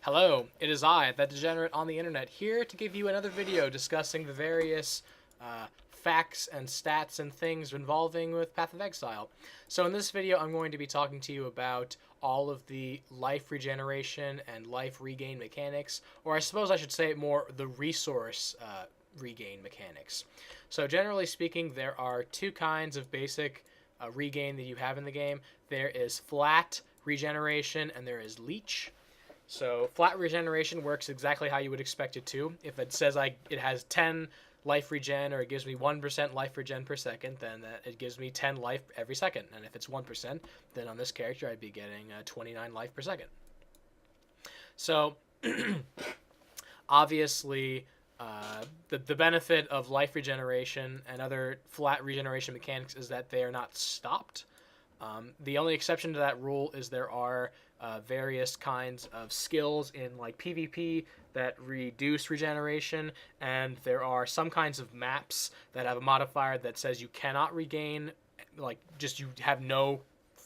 Hello, it is I, that degenerate on the internet, here to give you another video discussing the various facts and stats and things involving with Path of Exile. So in this video, I'm going to be talking to you about all of the life regeneration and life regain mechanics, or I suppose I should say more the resource regain mechanics. So generally speaking, there are two kinds of basic regain that you have in the game. There is flat regeneration and there is leech. So flat regeneration works exactly how you would expect it to. If it says it has 10 life regen, or it gives me 1% life regen per second, then it gives me 10 life every second. And if it's 1%, then on this character I'd be getting 29 life per second. So obviously the benefit of life regeneration and other flat regeneration mechanics is that they are not stopped. The only exception to that rule is there are various kinds of skills in like PvP that reduce regeneration, and there are some kinds of maps that have a modifier that says you cannot regain, like just you have no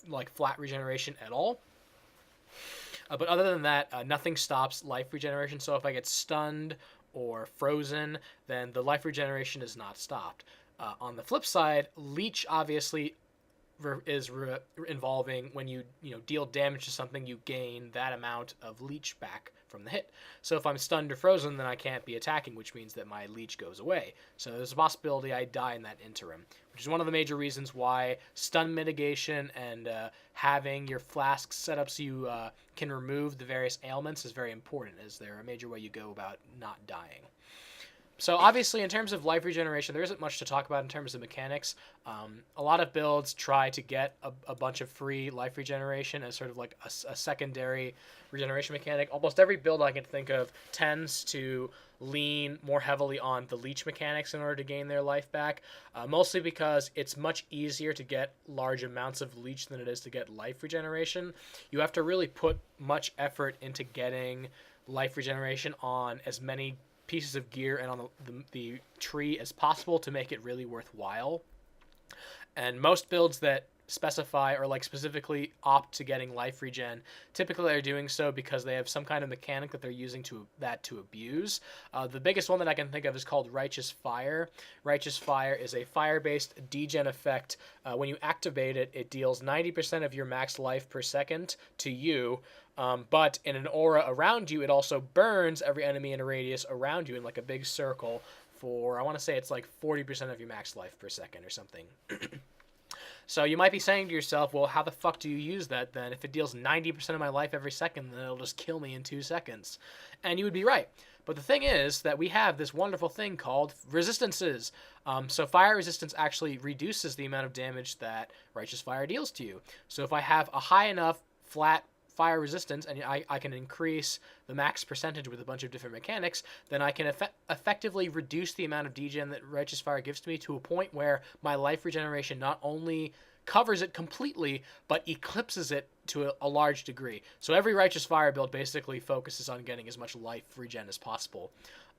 like flat regeneration at all. But other than that, nothing stops life regeneration. So if I get stunned or frozen, then the life regeneration is not stopped. On the flip side, leech obviously is involving when you deal damage to something, you gain that amount of leech back from the hit. So if I'm stunned or frozen, then I can't be attacking, which means that my leech goes away. So there's a possibility I die in that interim, which is one of the major reasons why stun mitigation and having your flasks set up so you can remove the various ailments is very important, as they're a major way you go about not dying. So obviously, in terms of life regeneration, there isn't much to talk about in terms of mechanics. A lot of builds try to get a bunch of free life regeneration as sort of like a secondary regeneration mechanic. Almost every build I can think of tends to lean more heavily on the leech mechanics in order to gain their life back, mostly because it's much easier to get large amounts of leech than it is to get life regeneration. You have to really put much effort into getting life regeneration on as many pieces of gear and on the tree as possible to make it really worthwhile. And most builds that specify or like specifically opt to getting life regen typically are doing so because they have some kind of mechanic that they're using to abuse. The biggest one that I can think of is called Righteous Fire. Righteous Fire is a fire-based degen effect. When you activate it, it deals 90% of your max life per second to you, but in an aura around you, it also burns every enemy in a radius around you in like a big circle for, I want to say it's like 40% of your max life per second or something. So you might be saying to yourself, well, how the fuck do you use that then? If it deals 90% of my life every second, then it'll just kill me in 2 seconds. And you would be right. But the thing is that we have this wonderful thing called resistances. So fire resistance actually reduces the amount of damage that Righteous Fire deals to you. So if I have a high enough flat fire resistance, and I can increase the max percentage with a bunch of different mechanics, then I can effectively reduce the amount of degen that Righteous Fire gives to me to a point where my life regeneration not only covers it completely, but eclipses it to a large degree. So every Righteous Fire build basically focuses on getting as much life regen as possible.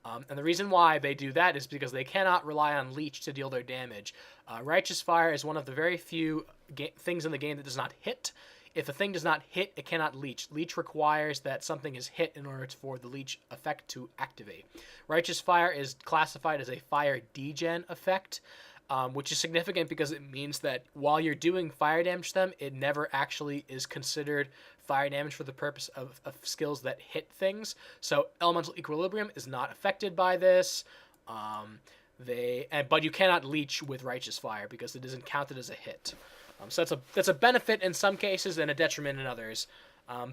And the reason why they do that is because they cannot rely on leech to deal their damage. Righteous Fire is one of the very few things in the game that does not hit. If a thing does not hit, it cannot leech. Leech requires that something is hit in order for the leech effect to activate. Righteous Fire is classified as a fire degen effect, which is significant because it means that while you're doing fire damage to them, it never actually is considered fire damage for the purpose of skills that hit things. So elemental equilibrium is not affected by this. But you cannot leech with Righteous Fire because it isn't counted as a hit. So that's a benefit in some cases and a detriment in others.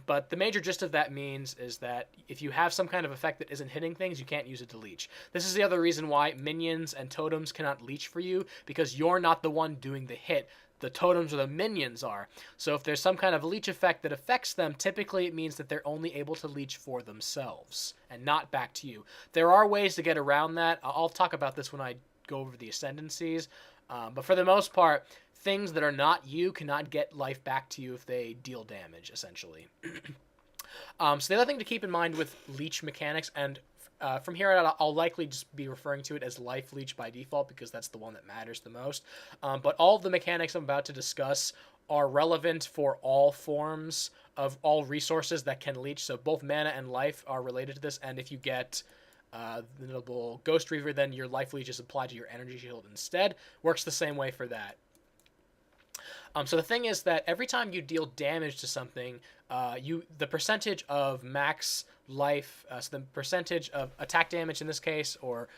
But the major gist of that means is that if you have some kind of effect that isn't hitting things, you can't use it to leech. This is the other reason why minions and totems cannot leech for you, because you're not the one doing the hit. The totems or the minions are. So if there's some kind of leech effect that affects them, typically it means that they're only able to leech for themselves and not back to you. There are ways to get around that. I'll talk about this when I go over the ascendancies. But for the most part, things that are not you cannot get life back to you if they deal damage, essentially. So the other thing to keep in mind with leech mechanics and from here on out, I'll likely just be referring to it as Life Leech by default because that's the one that matters the most. But all of the mechanics I'm about to discuss are relevant for all forms of all resources that can leech. So both mana and life are related to this, and if you get the noble Ghost Reaver, then your Life Leech is applied to your Energy Shield instead. Works the same way for that. So the thing is that every time you deal damage to something, the percentage of max life, so the percentage of attack damage in this case, or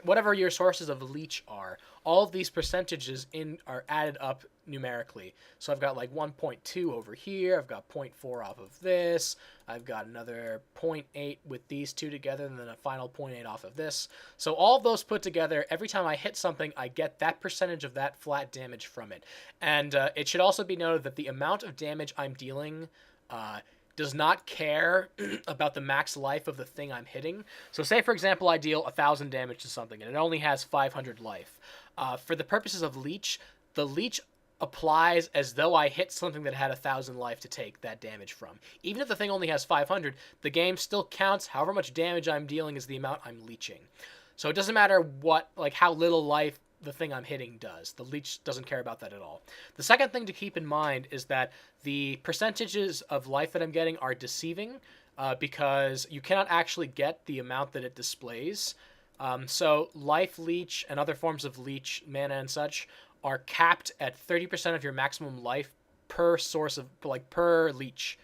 whatever your sources of leech are, all of these percentages are added up numerically. So I've got like 1.2 over here, I've got 0.4 off of this, I've got another 0.8 with these two together, and then a final 0.8 off of this. So all of those put together, every time I hit something, I get that percentage of that flat damage from it. And it should also be noted that the amount of damage I'm dealing does not care about the max life of the thing I'm hitting. So say, for example, I deal 1,000 damage to something, and it only has 500 life. For the purposes of leech, the leech applies as though I hit something that had 1,000 life to take that damage from. Even if the thing only has 500, the game still counts however much damage I'm dealing is the amount I'm leeching. So it doesn't matter how little life the thing I'm hitting does. The leech doesn't care about that at all. The second thing to keep in mind is that the percentages of life that I'm getting are deceiving because you cannot actually get the amount that it displays. So life leech and other forms of leech, mana and such, are capped at 30% of your maximum life per source of, per leech.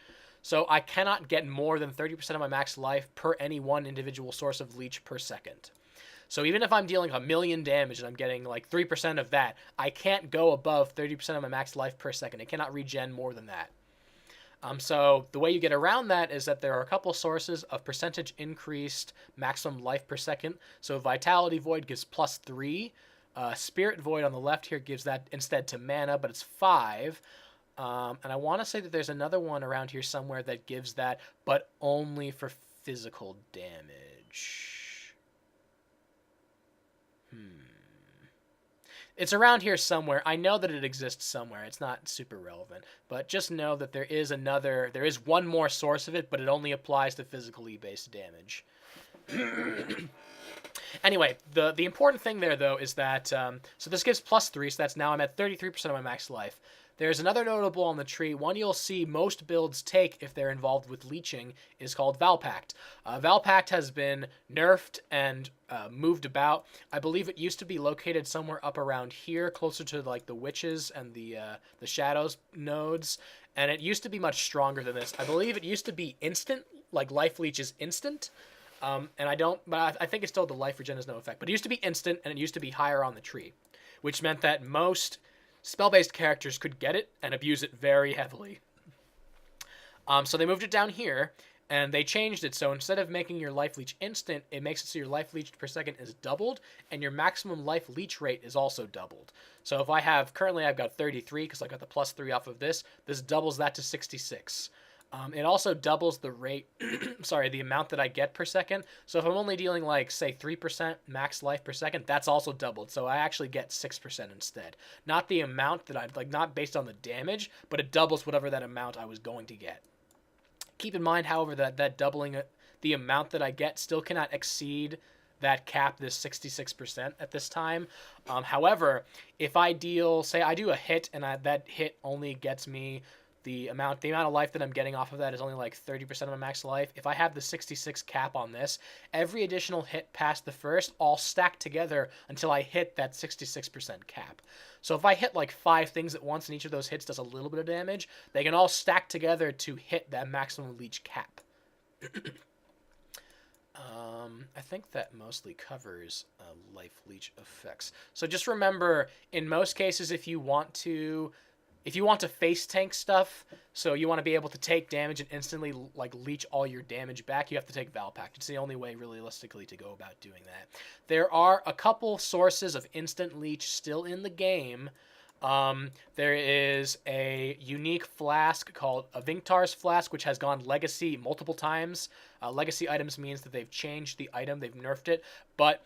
So I cannot get more than 30% of my max life per any one individual source of leech per second. So even if I'm dealing 1,000,000 damage and I'm getting like 3% of that, I can't go above 30% of my max life per second. It cannot regen more than that. So the way you get around that is that there are a couple sources of percentage increased maximum life per second. So Vitality Void gives +3. Spirit Void on the left here gives that instead to mana, but it's 5. And I want to say that there's another one around here somewhere that gives that, but only for physical damage. It's around here somewhere. I know that it exists somewhere. It's not super relevant, but just know that there is one more source of it, but it only applies to physically based damage. Anyway, the important thing there, though, is that, so this gives +3, so that's now I'm at 33% of my max life. There's another notable on the tree. One you'll see most builds take if they're involved with leeching is called Valpact. Valpact has been nerfed and moved about. I believe it used to be located somewhere up around here, closer to like the witches and the shadows nodes, and it used to be much stronger than this. I believe it used to be instant, like Life Leech is instant. And I think it's still the life regen has no effect. But it used to be instant, and it used to be higher on the tree, which meant that most spell-based characters could get it and abuse it very heavily. So they moved it down here, and they changed it. So instead of making your life leech instant, it makes it so your life leech per second is doubled, and your maximum life leech rate is also doubled. So if currently I've got 33 because I got the +3 off of this. This doubles that to 66. It also doubles the rate, the amount that I get per second. So if I'm only dealing say 3% max life per second, that's also doubled. So I actually get 6% instead. Not the amount that not based on the damage, but it doubles whatever that amount I was going to get. Keep in mind, however, that doubling the amount that I get still cannot exceed that cap, this 66% at this time. However, if I do a hit and that hit only gets me the amount of life that I'm getting off of that is only like 30% of my max life. If I have the 66 cap on this, every additional hit past the first all stack together until I hit that 66% cap. So if I hit like 5 things at once and each of those hits does a little bit of damage, they can all stack together to hit that maximum leech cap. I think that mostly covers life leech effects. So just remember, in most cases, if you want to face tank stuff, so you want to be able to take damage and instantly leech all your damage back, you have to take Valpact. It's the only way realistically to go about doing that. There are a couple sources of instant leech still in the game. There is a unique flask called a Vinctar's Flask, which has gone legacy multiple times. Legacy items means that they've changed the item, they've nerfed it, but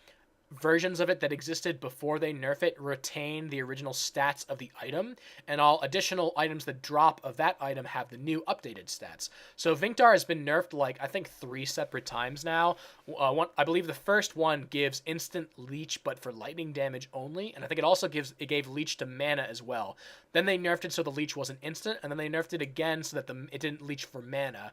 versions of it that existed before they nerf it retain the original stats of the item, and all additional items that drop of that item have the new updated stats. So Vinctar has been nerfed like I think 3 separate times now. I believe the first one gives instant leech, but for lightning damage only, and I think it gave leech to mana as well. Then they nerfed it so the leech wasn't instant, and then they nerfed it again so that it didn't leech for mana.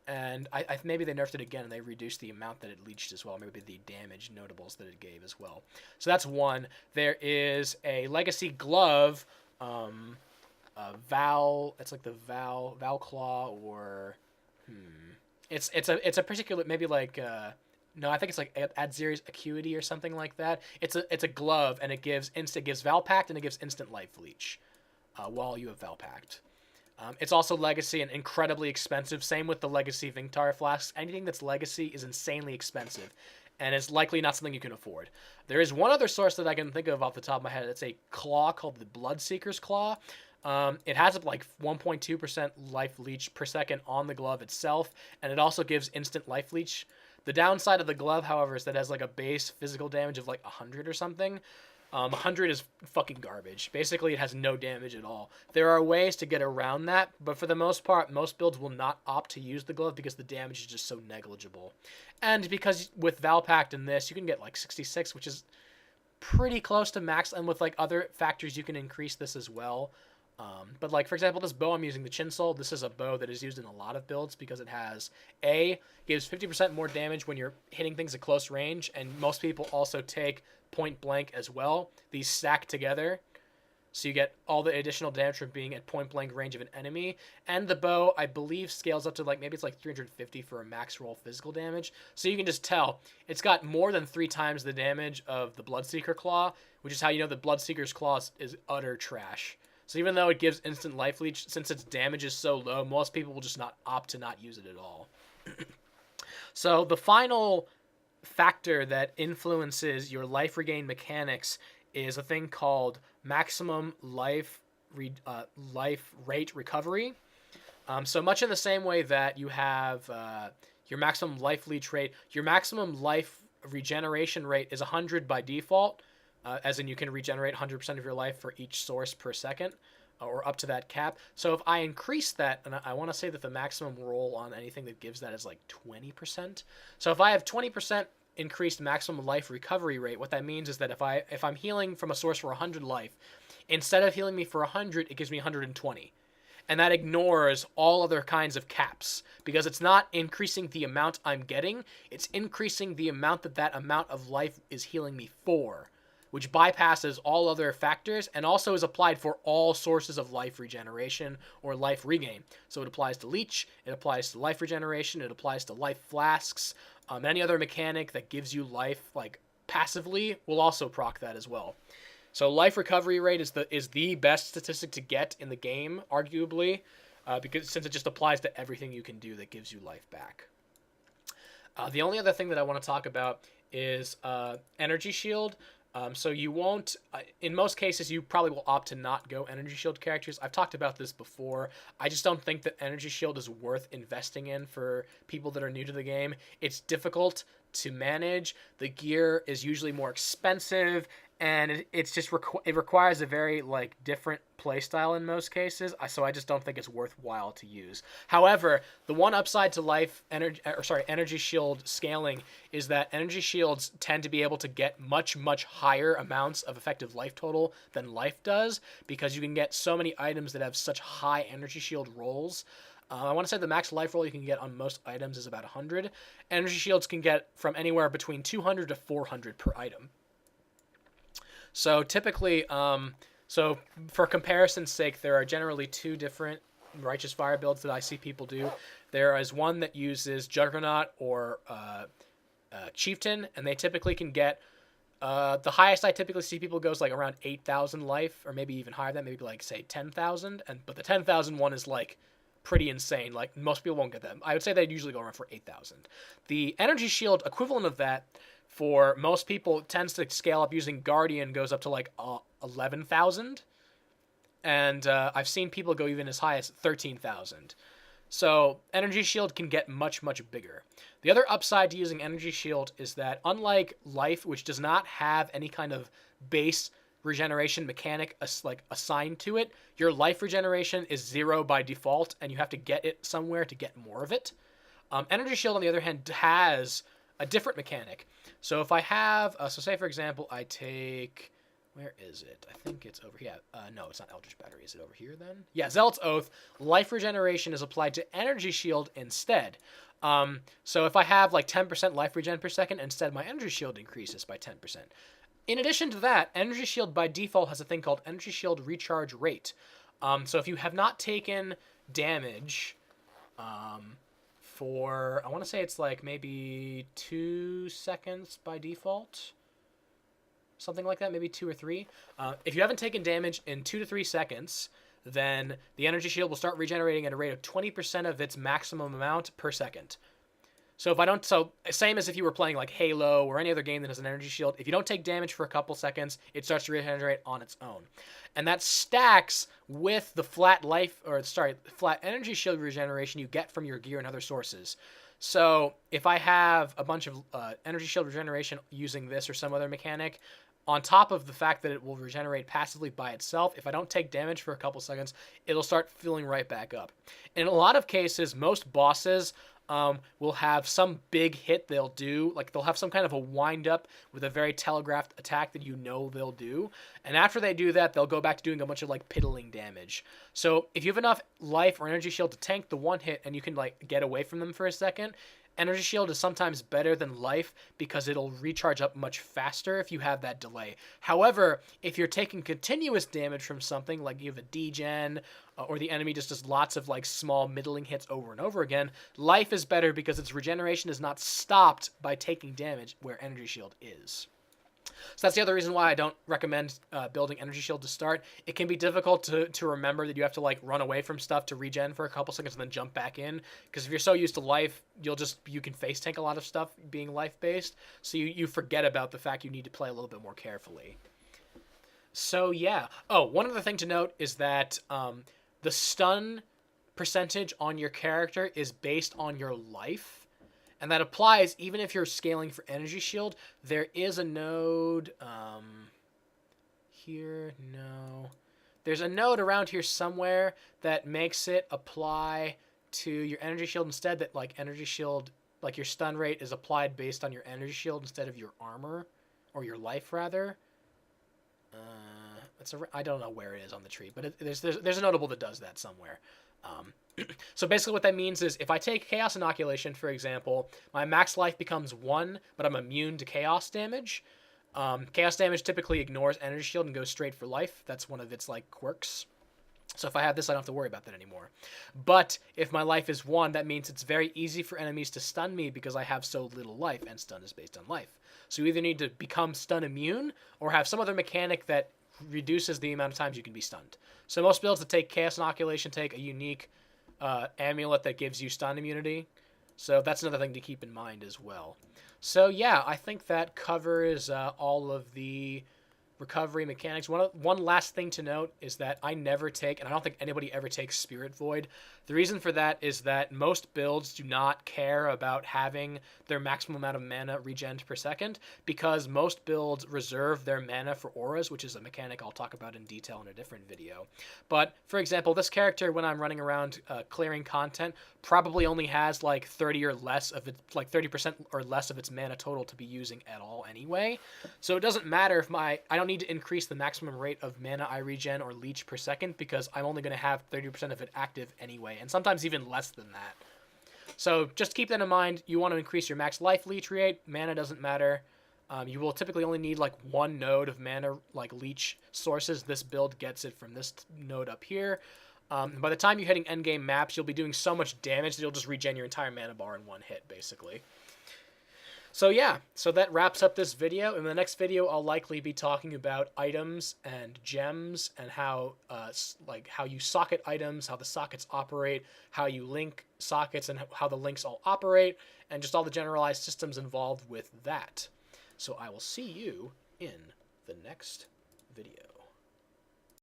And maybe they nerfed it again and they reduced the amount that it leached as well. Maybe the damage notables that it gave as well. So that's one. There is a Legacy Glove, Val. It's like the Val Claw, or it's a particular, maybe like no, I think it's like Adziri's Acuity or something like that. It's a glove, and it gives Val Pact, and it gives instant life leech while you have Val Pact. It's also Legacy and incredibly expensive. Same with the Legacy Vinctar flasks. Anything that's Legacy is insanely expensive, and is likely not something you can afford. There is one other source that I can think of off the top of my head. It's a claw called the Bloodseeker's Claw. It has like 1.2% life leech per second on the glove itself, and it also gives instant life leech. The downside of the glove, however, is that it has like a base physical damage of like 100 or something. 100 is fucking garbage. Basically, it has no damage at all. There are ways to get around that, but for the most part, most builds will not opt to use the glove because the damage is just so negligible. And because with Valpact and this, you can get like 66, which is pretty close to max, and with like other factors, you can increase this as well. But like, for example, this bow I'm using, the Chinsol, this is a bow that is used in a lot of builds because it gives 50% more damage when you're hitting things at close range, and most people also take point blank as well. These stack together, so you get all the additional damage from being at point blank range of an enemy. And the bow, I believe, scales up to like, maybe it's like 350 for a max roll physical damage. So you can just tell it's got more than 3 times the damage of the Bloodseeker Claw, which is how you know the Bloodseeker's Claw is utter trash. So even though it gives instant life leech, since its damage is so low, most people will just not opt to not use it at all. So the final factor that influences your life regain mechanics is a thing called maximum life rate recovery. So much in the same way that you have your maximum life leech rate, your maximum life regeneration rate is 100 by default. As in you can regenerate 100% of your life for each source per second, or up to that cap. So if I increase that, and I want to say that the maximum roll on anything that gives that is like 20%. So if I have 20% increased maximum life recovery rate, what that means is that if I'm healing from a source for 100 life, instead of healing me for 100, it gives me 120. And that ignores all other kinds of caps, because it's not increasing the amount I'm getting, it's increasing the amount that amount of life is healing me for, which bypasses all other factors and also is applied for all sources of life regeneration or life regain. So it applies to leech, it applies to life regeneration, it applies to life flasks. Any other mechanic that gives you life like passively will also proc that as well. So life recovery rate is the best statistic to get in the game, arguably, because since it just applies to everything you can do that gives you life back. The only other thing that I want to talk about is Energy Shield. So you won't, in most cases, you probably will opt to not go Energy Shield characters. I've talked about this before. I just don't think that Energy Shield is worth investing in for people that are new to the game. It's difficult to manage. The gear is usually more expensive, and it requires a very like different playstyle in most cases. So I just don't think it's worthwhile to use. However, the one upside to Energy Shield scaling is that Energy Shields tend to be able to get much higher amounts of effective life total than life does, because you can get so many items that have such high Energy Shield rolls. I want to say the max life roll you can get on most items is about 100. Energy Shields can get from anywhere between 200 to 400 per item. So typically, so for comparison's sake, there are generally 2 different Righteous Fire builds that I see people do. There is one that uses Juggernaut or Chieftain, and they typically can get, the highest I typically see people goes like around 8,000 life, or maybe even higher than that, maybe like say 10,000. But the 10,000 one is like pretty insane. Like most people won't get that. I would say they'd usually go around for 8,000. The Energy Shield equivalent of that for most people tends to scale up using Guardian, goes up to like 11,000. And I've seen people go even as high as 13,000. So energy shield can get much, much bigger. The other upside to using energy shield is that unlike life, which does not have any kind of base regeneration mechanic assigned to it, your life regeneration is 0 by default, and you have to get it somewhere to get more of it. Energy shield, on the other hand, has a different mechanic. So if I have, so say for example, I take, where is it? I think it's over here. No, it's not Eldritch Battery. Is it over here then? Yeah, Zealot's Oath. Life regeneration is applied to energy shield instead. So if I have like 10% life regen per second, instead my energy shield increases by 10%. In addition to that, energy shield by default has a thing called energy shield recharge rate. So if you have not taken damage for, I want to say it's like maybe 2 seconds by default. Something like that, maybe 2 or 3. If you haven't taken damage in 2 to 3 seconds, then the energy shield will start regenerating at a rate of 20% of its maximum amount per second. So if I don't, so same as if you were playing like Halo or any other game that has an energy shield, if you don't take damage for a couple seconds, it starts to regenerate on its own. And that stacks with the flat energy shield regeneration you get from your gear and other sources. So if I have a bunch of energy shield regeneration using this or some other mechanic, on top of the fact that it will regenerate passively by itself, if I don't take damage for a couple seconds, it'll start filling right back up. In a lot of cases, most bosses will have some big hit they'll do. Like they'll have some kind of a wind up with a very telegraphed attack that you know they'll do. And after they do that, they'll go back to doing a bunch of like piddling damage. So if you have enough life or energy shield to tank the one hit and you can like get away from them for a second, energy shield is sometimes better than life because it'll recharge up much faster if you have that delay. However, if you're taking continuous damage from something, like you have a degen, or the enemy just does lots of like small middling hits over and over again, life is better because its regeneration is not stopped by taking damage where energy shield is. So that's the other reason why I don't recommend building energy shield to start. It can be difficult to remember that you have to like run away from stuff to regen for a couple seconds and then jump back in. Because if you're so used to life, you can face tank a lot of stuff being life based. So you forget about the fact you need to play a little bit more carefully. So yeah. Oh, one other thing to note is that the stun percentage on your character is based on your life. And that applies even if you're scaling for energy shield. There is a node here. No. There's a node around here somewhere that makes it apply to your energy shield instead, that like energy shield, like your stun rate is applied based on your energy shield instead of your armor, or your life rather. I don't know where it is on the tree, but there's a notable that does that somewhere. So basically what that means is if I take Chaos Inoculation, for example, my max life becomes 1, but I'm immune to Chaos damage. Chaos damage typically ignores Energy Shield and goes straight for life. That's one of its like quirks. So if I have this, I don't have to worry about that anymore. But if my life is 1, that means it's very easy for enemies to stun me because I have so little life, and stun is based on life. So you either need to become stun immune or have some other mechanic that reduces the amount of times you can be stunned. So most builds that take Chaos Inoculation take a unique amulet that gives you stun immunity. So that's another thing to keep in mind as well. So yeah, I think that covers all of the recovery mechanics. One last thing to note is that I never take, and I don't think anybody ever takes, Spirit Void. The reason for that is that most builds do not care about having their maximum amount of mana regen per second, because most builds reserve their mana for auras, which is a mechanic I'll talk about in detail in a different video. But for example, this character, when I'm running around clearing content, probably only has like 30 or less of it, like 30% or less of its mana total to be using at all anyway. So it doesn't matter if I don't need to increase the maximum rate of mana I regen or leech per second, because I'm only going to have 30% of it active anyway, and sometimes even less than that. So just keep that in mind. You want to increase your max life leech rate. Mana doesn't matter. You will typically only need like 1 node of mana, like leech sources. This build gets it from this node up here. By the time you're hitting endgame maps, you'll be doing so much damage that you'll just regen your entire mana bar in 1 hit, basically. So yeah, so that wraps up this video. In the next video, I'll likely be talking about items and gems and how you socket items, how the sockets operate, how you link sockets and how the links all operate, and just all the generalized systems involved with that. So I will see you in the next video.